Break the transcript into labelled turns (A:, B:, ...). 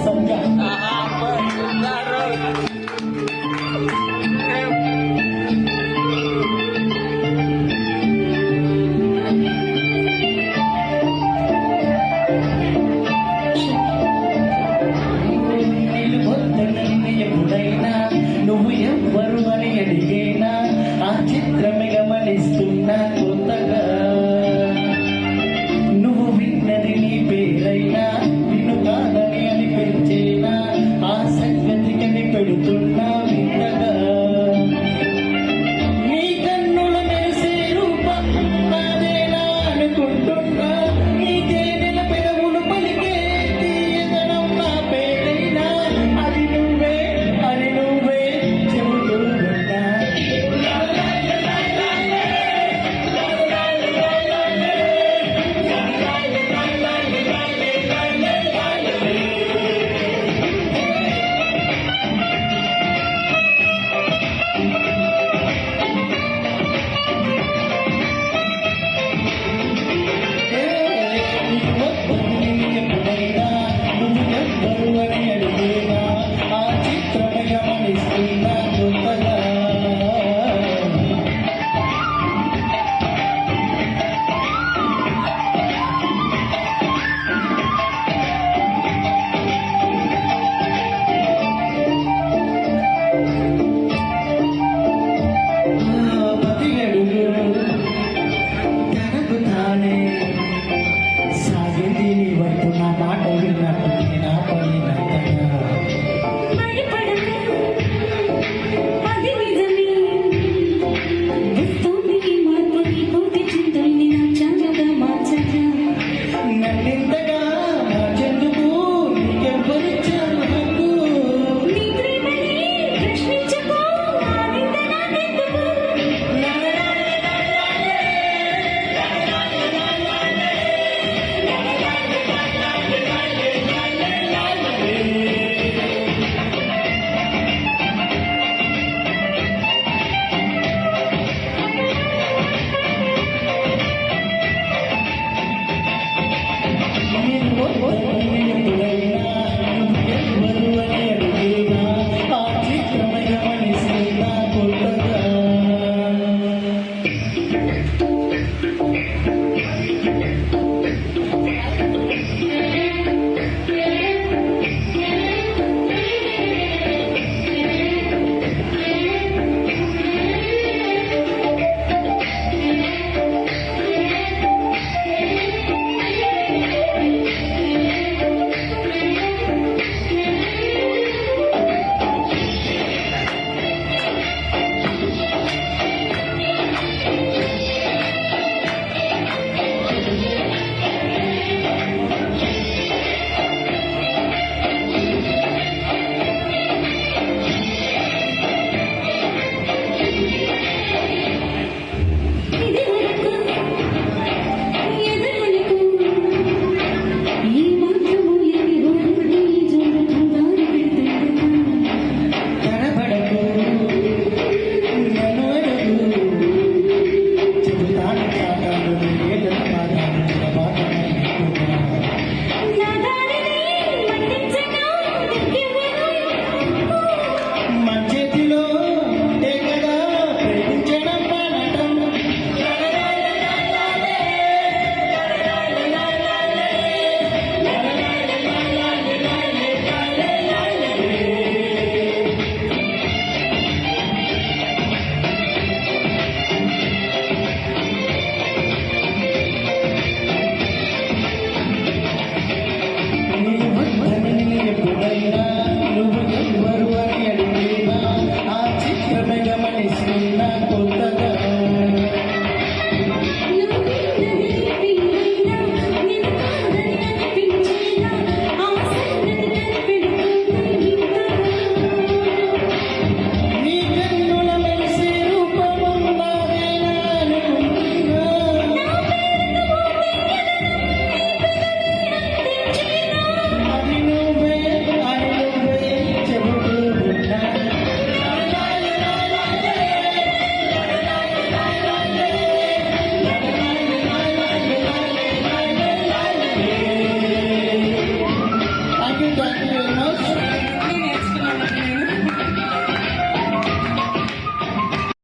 A: సంధ్య ఎప్పుడైనా నువ్వు ఎవ్వరు అని అడిగేనా ఆ చిత్రమే గమనిస్తున్నా కొత్తగా నువ్వు విన్నది నీ పేరైనా నిన్ను కాదని అని పెంచేనా ఆ సంగతి కని పెడుతున్నా విన్నగా నీ కన్నుల మెరిసే రూపం నాదేనా అనుకుంటున్నా నీ తేనెల పెదవులు పలికే తీయదనం నా పేరైనా అది నువ్వే చెబుతూ ఉన్నా ఎప్పుడైనా నువ్వు ఎవ్వరు అని అడిగేనా ఆ చిత్రమే గమనిస్తున్నా కొత్తగా పదిగడుగు తనకు తానే సాగింది నీ వైపు నా మాట విన్నట్టు